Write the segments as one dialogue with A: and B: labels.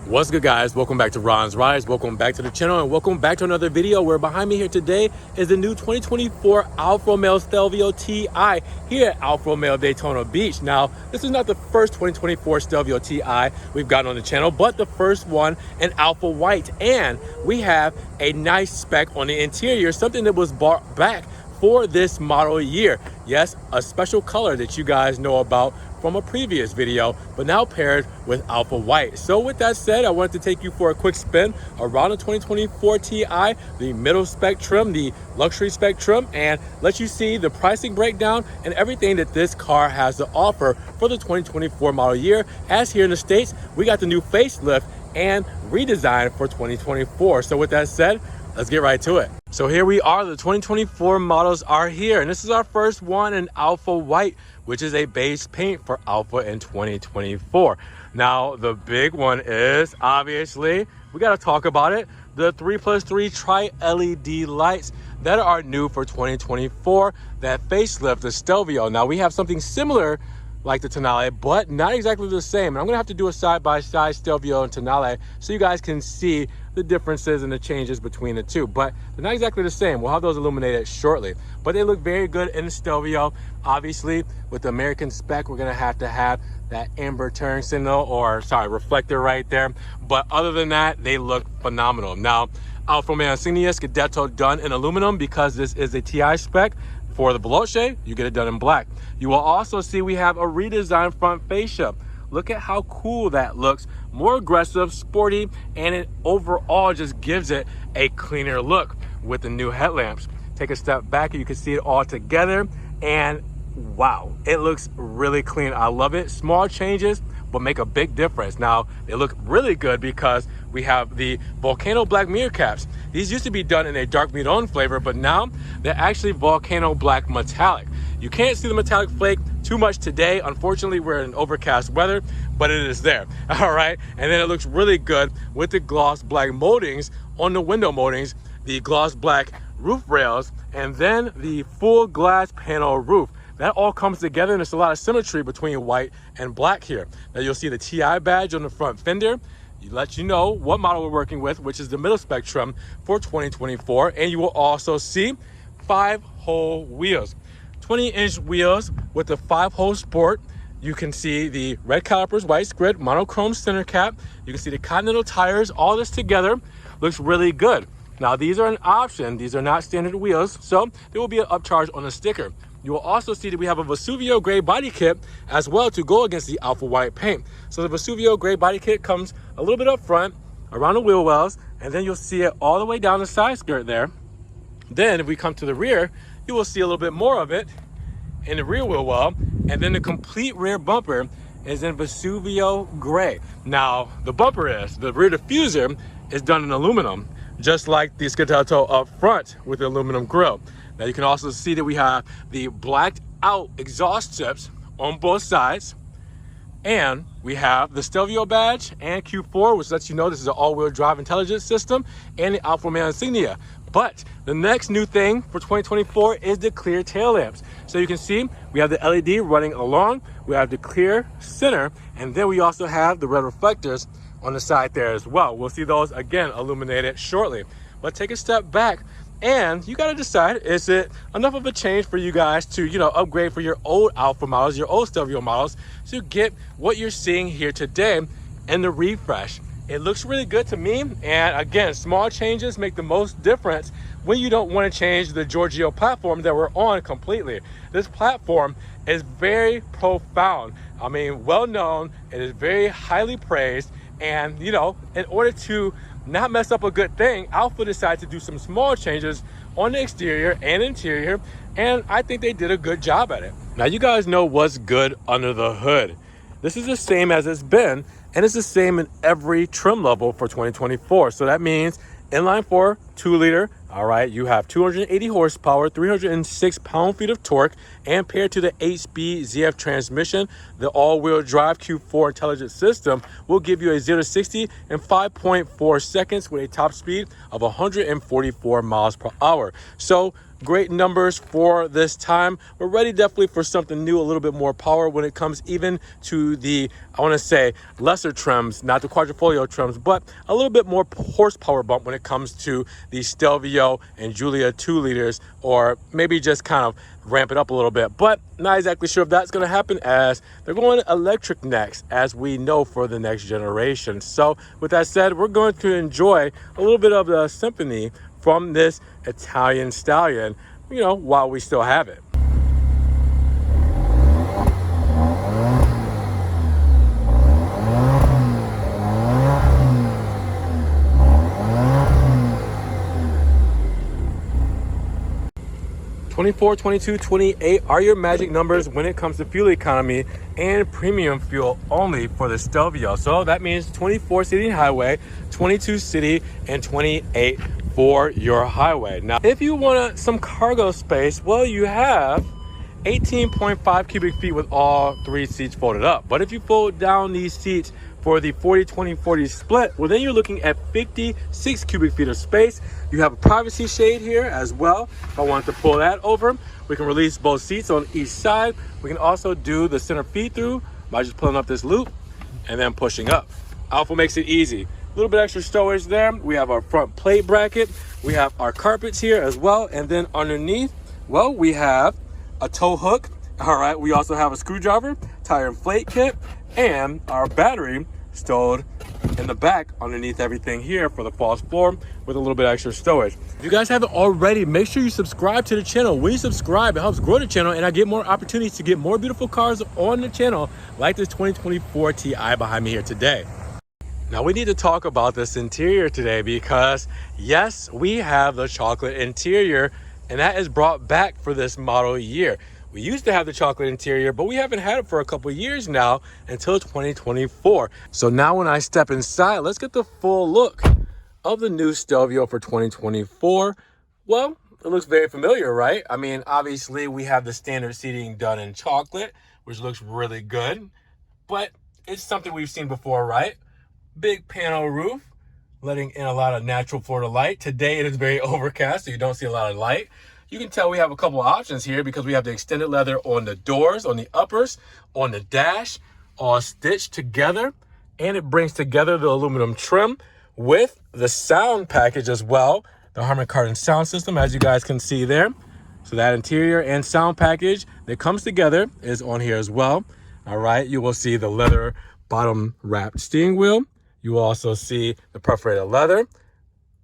A: What's good, guys? Welcome back to Ron's Rise. Welcome back to the channel and welcome back to another video where behind me here today is the new 2024 Alfa Romeo Stelvio Ti here at Alfa Romeo Daytona Beach. Now, this is not the first 2024 Stelvio Ti we've gotten on the channel, but the first one in Alpha White. And we have a nice spec on the interior, something that was brought back for this model year. Yes, a special color that you guys know about from a previous video, but now paired with Alpha White. So with that said, I wanted to take you for a quick spin around the 2024 Ti, the middle spec trim, the luxury spec trim, and let you see the pricing breakdown and everything that this car has to offer for the 2024 model year. As here in the States, we got the new facelift and redesign for 2024. So with that said, let's get right to it. So here we are, the 2024 models are here, and this is our first one in Alpha White, which is a base paint for Alpha in 2024. Now, the big one is, obviously, we gotta talk about it, the 3+3 tri-LED lights that are new for 2024, that facelift, the Stelvio. Now, we have something similar like the Tonale, but not exactly the same. And I'm gonna have to do a side-by-side Stelvio and Tonale so you guys can see the differences and the changes between the two, but they're not exactly the same. We'll have those illuminated shortly, but they look very good in the Stelvio. Obviously, with the American spec, we're gonna have to have that amber turn signal, or sorry, reflector right there. But other than that, they look phenomenal. Now, Alfa Romeo Insignia Scudetto done in aluminum because this is a Ti spec. For the Veloce, you get it done in black. You will also see we have a redesigned front fascia. Look at how cool that looks. More aggressive, sporty, and it overall just gives it a cleaner look with the new headlamps. Take a step back and you can see it all together, and wow, it looks really clean. I love it. Small changes, but make a big difference. Now, they look really good because we have the Volcano Black mirror caps. These used to be done in a dark Midon flavor, but now they're actually Volcano Black metallic. You can't see the metallic flake too much today. Unfortunately, we're in overcast weather, but it is there, all right? And then it looks really good with the gloss black moldings on the window moldings, the gloss black roof rails, and then the full glass panel roof. That all comes together, and there's a lot of symmetry between white and black here. Now you'll see the Ti badge on the front fender. It lets you know what model we're working with, which is the middle spectrum for 2024. And you will also see 5-hole wheels, 20-inch wheels with the 5-hole sport. You can see the red calipers, white grid, monochrome center cap. You can see the Continental tires. All this together looks really good. Now these are an option. These are not standard wheels, so there will be an upcharge on the sticker. You will also see that we have a Vesuvio gray body kit as well to go against the Alpha White paint. So the Vesuvio gray body kit comes a little bit up front, around the wheel wells, and then you'll see it all the way down the side skirt there. Then if we come to the rear, you will see a little bit more of it in the rear wheel well, and then the complete rear bumper is in Vesuvio gray. Now, the rear diffuser is done in aluminum, just like the Scudetto up front with the aluminum grille. Now you can also see that we have the blacked out exhaust tips on both sides. And we have the Stelvio badge and Q4, which lets you know this is an all-wheel drive intelligence system, and the Alfa Romeo Insignia. But the next new thing for 2024 is the clear tail lamps. So you can see we have the LED running along, we have the clear center, and then we also have the red reflectors on the side there as well. We'll see those again illuminated shortly. But take a step back, and you got to decide, is it enough of a change for you guys to, upgrade for your old Alpha models, your old Stelvio models, to get what you're seeing here today in the refresh? It looks really good to me. And again, small changes make the most difference when you don't want to change the Giorgio platform that we're on completely. This platform is very profound. I mean, well known. It is very highly praised. And, in order to not mess up a good thing, Alpha decided to do some small changes on the exterior and interior, and I think they did a good job at it. Now you guys know what's good under the hood. This is the same as it's been, and it's the same in every trim level for 2024. So that means inline 4 2-liter. All right, you have 280 horsepower, 306 pound-feet of torque, and paired to the 8-speed ZF transmission, the all-wheel drive Q4 intelligent system will give you a 0 to 60 in 5.4 seconds with a top speed of 144 miles per hour. So great numbers for this time. We're ready definitely for something new, a little bit more power when it comes even to the, I want to say, lesser trims, not the quadrifolio trims, but a little bit more horsepower bump when it comes to the Stelvio and Giulia 2 liters, or maybe just kind of ramp it up a little bit. But not exactly sure if that's going to happen, as they're going electric next, as we know, for the next generation. So with that said, we're going to enjoy a little bit of the symphony from this Italian stallion, you know, while we still have it. 24, 22, 28 are your magic numbers when it comes to fuel economy and premium fuel only for the Stelvio. So that means 24 city and highway, 22 city, and 28 for your highway. Now, if you want some cargo space, well, you have 18.5 cubic feet with all 3 seats folded up. But if you fold down these seats for the 40-20-40 split, well, then you're looking at 56 cubic feet of space. You have a privacy shade here as well. If I wanted to pull that over, we can release both seats on each side. We can also do the center feed through by just pulling up this loop and then pushing up. Alfa makes it easy. A little bit extra storage there. We have our front plate bracket. We have our carpets here as well. And then underneath, well, we have a tow hook. All right, we also have a screwdriver, tire inflate kit, and our battery stowed in the back underneath everything here for the false floor with a little bit extra storage. If you guys haven't already, make sure you subscribe to the channel. When you subscribe, it helps grow the channel, and I get more opportunities to get more beautiful cars on the channel, like this 2024 Ti behind me here today. Now we need to talk about this interior today, because yes, we have the chocolate interior, and that is brought back for this model year. We used to have the chocolate interior, but we haven't had it for a couple of years now, until 2024. So now when I step inside, let's get the full look of the new Stelvio for 2024. Well, it looks very familiar, right? I mean, obviously we have the standard seating done in chocolate, which looks really good, but it's something we've seen before, right? Big panel roof, letting in a lot of natural Florida light. Today it is very overcast, so you don't see a lot of light. You can tell we have a couple of options here, because we have the extended leather on the doors, on the uppers, on the dash, all stitched together. And it brings together the aluminum trim with the sound package as well. The Harman Kardon sound system, as you guys can see there. So that interior and sound package that comes together is on here as well. All right, you will see the leather bottom wrapped steering wheel. You will also see the perforated leather.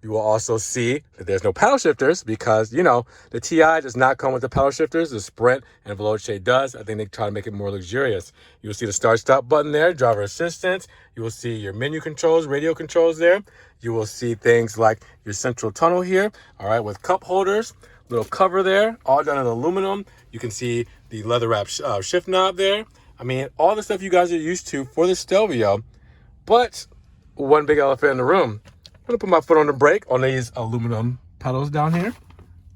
A: You will also see that there's no paddle shifters, because, you know, the Ti does not come with the paddle shifters. The Sprint and Veloce does. I think they try to make it more luxurious. You will see the start-stop button there, driver assistance. You will see your menu controls, radio controls there. You will see things like your central tunnel here, all right, with cup holders, little cover there, all done in aluminum. You can see the leather-wrapped shift knob there. I mean, all the stuff you guys are used to for the Stelvio, but one big elephant in the room. I'm gonna put my foot on the brake on these aluminum pedals down here.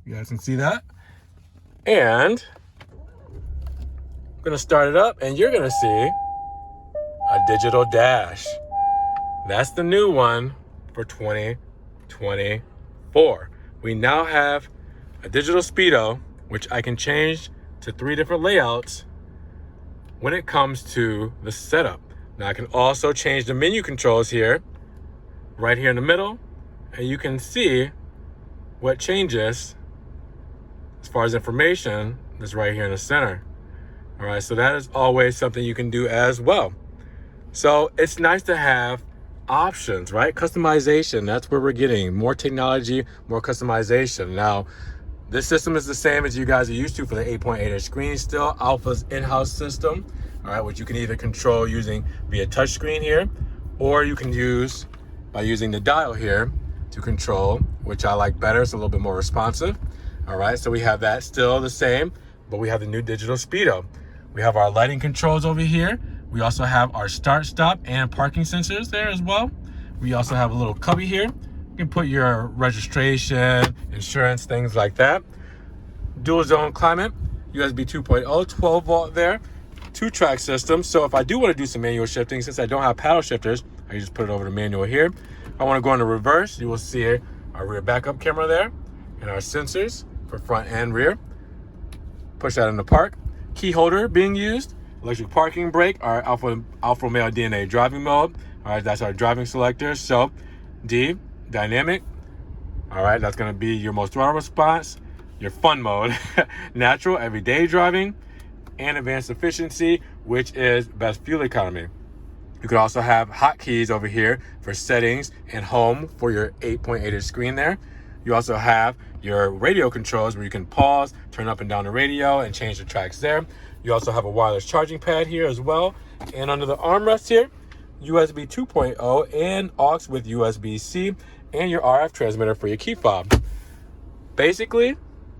A: You guys can see that. And I'm gonna start it up, and you're gonna see a digital dash. That's the new one for 2024. We now have a digital speedo, which I can change to 3 different layouts when it comes to the setup. Now I can also change the menu controls here, right here in the middle, and you can see what changes as far as information is right here in the center. All right, so that is always something you can do as well. So it's nice to have options, right? Customization, that's where we're getting more technology, more customization. Now, this system is the same as you guys are used to for the 8.8-inch screen still, Alfa's in-house system, all right, which you can either control using via touchscreen here, or you can use by using the dial here to control, which I like better. It's a little bit more responsive. All right, so we have that still the same, but we have the new digital speedo. We have our lighting controls over here. We also have our start, stop, and parking sensors there as well. We also have a little cubby here. You can put your registration, insurance, things like that. Dual zone climate, USB 2.0, 12 volt there. 2-track system. So if I do want to do some manual shifting, since I don't have paddle shifters, I just put it over to manual here. If I want to go into reverse, you will see our rear backup camera there and our sensors. for front and rear. Push that into park. Key holder being used. Electric parking brake. Our Alfa Romeo DNA driving mode. All right, that's our driving selector. So D, dynamic. All right, that's going to be your most throttle response. Your fun mode, natural, everyday driving, and advanced efficiency, which is best fuel economy. You could also have hotkeys over here for settings and home for your 8.8-inch screen there. You also have your radio controls where you can pause, turn up and down the radio, and change the tracks there. You also have a wireless charging pad here as well. And under the armrest here, USB 2.0 and aux with USB-C, and your RF transmitter for your key fob. Basically,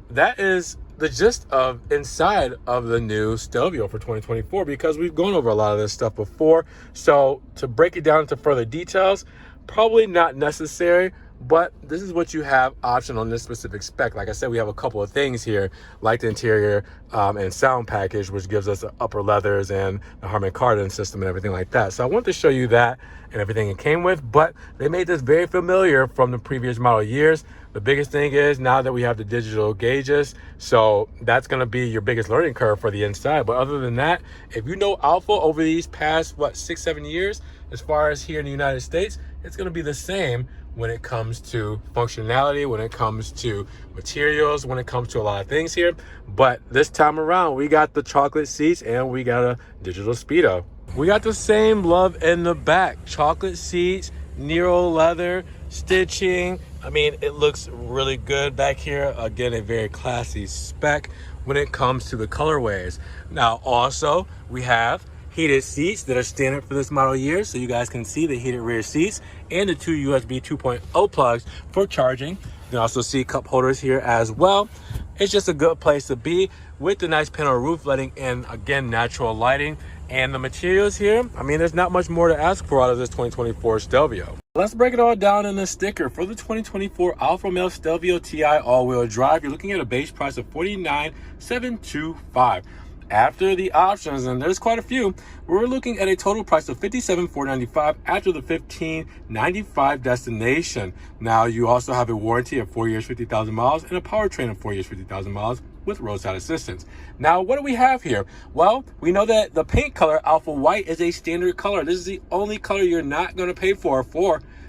A: that is the gist of inside of the new Stelvio for 2024, because we've gone over a lot of this stuff before. So to break it down into further details, probably not necessary, but this is what you have option on this specific spec. Like I said, we have a couple of things here, like the interior and sound package, which gives us the upper leathers and the Harman Kardon system and everything like that. So I wanted to show you that and everything it came with, but they made this very familiar from the previous model years. The biggest thing is now that we have the digital gauges, so that's going to be your biggest learning curve for the inside. But other than that, if you know Alfa over these past, 6-7 years, as far as here in the United States, it's going to be the same when it comes to functionality, when it comes to materials, when it comes to a lot of things here. But this time around, we got the chocolate seats and we got a digital speedo. We got the same love in the back. Chocolate seats, Nero leather, stitching. I mean, it looks really good back here. Again, a very classy spec when it comes to the colorways. Now, also, we have heated seats that are standard for this model year, so you guys can see the heated rear seats and the two USB 2.0 plugs for charging. You can also see cup holders here as well. It's just a good place to be with the nice panel roof letting in, again, natural lighting. And the materials here, I mean, there's not much more to ask for out of this 2024 Stelvio. Let's break it all down in the sticker. For the 2024 Alfa Romeo Stelvio Ti all-wheel drive, you're looking at a base price of $49,725. After the options, and there's quite a few, we're looking at a total price of $57,495 after the $15,995 destination. Now, you also have a warranty of 4 years, 50,000 miles, and a powertrain of 4 years, 50,000 miles with roadside assistance. Now, what do we have here? Well, we know that the paint color, Alpha White, is a standard color. This is the only color you're not going to pay for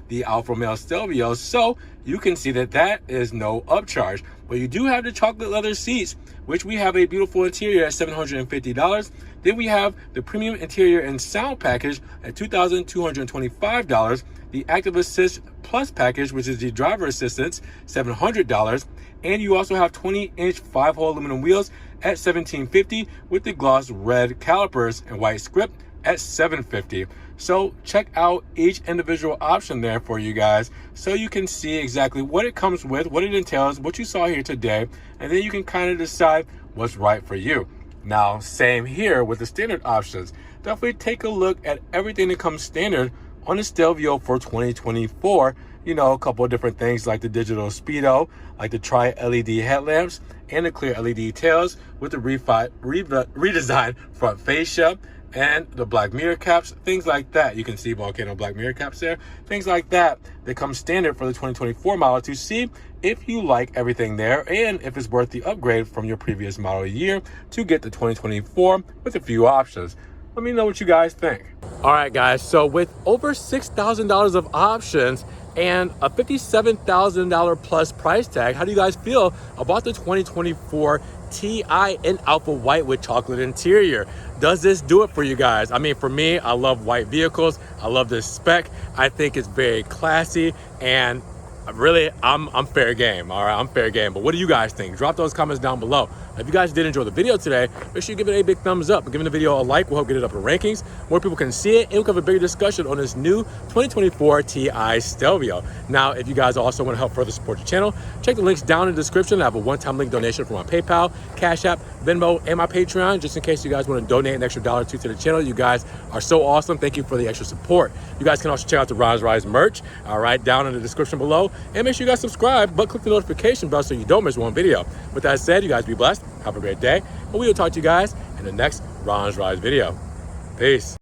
A: the Alfa Romeo Stelvio, so you can see that that is no upcharge. But you do have the chocolate leather seats, which we have a beautiful interior at $750. Then we have the premium interior and sound package at $2,225. The Active Assist Plus package, which is the driver assistance, $700. And you also have 20-inch 5-hole aluminum wheels at $1,750 with the gloss red calipers and white script at $750. So check out each individual option there for you guys so you can see exactly what it comes with, what it entails, what you saw here today, and then you can kind of decide what's right for you. Now, same here with the standard options. Definitely take a look at everything that comes standard on the Stelvio for 2024. You know, a couple of different things like the digital speedo, like the tri-LED headlamps, and the clear LED tails with the redesigned front fascia, and the black mirror caps, things like that. You can see volcano black mirror caps there, things like that that come standard for the 2024 model to see if you like everything there and if it's worth the upgrade from your previous model year to get the 2024 with a few options. Let me know what you guys think. All right, guys, so with over $6,000 of options and a $57,000 plus price tag, how do you guys feel about the 2024 Ti in Alpha White with chocolate interior? Does this do it for you guys? I mean, for me, I love white vehicles. I love this spec. I think it's very classy, and really, I'm fair game. All right, I'm fair game. But what do you guys think? Drop those comments down below. If you guys did enjoy the video today, make sure you give it a big thumbs up. Giving the video a like will help get it up in rankings. More people can see it, and we can have a bigger discussion on this new 2024 Ti Stelvio. Now, if you guys also want to help further support the channel, check the links down in the description. I have a one-time link donation for my PayPal, Cash App, Venmo, and my Patreon, just in case you guys want to donate an extra $1 or $2 to the channel. You guys are so awesome. Thank you for the extra support. You guys can also check out the Ron's Rise merch, all right, down in the description below. And make sure you guys subscribe, but click the notification bell so you don't miss one video. With that said, you guys be blessed. Have a great day. And we will talk to you guys in the next Ron's Rise video. Peace.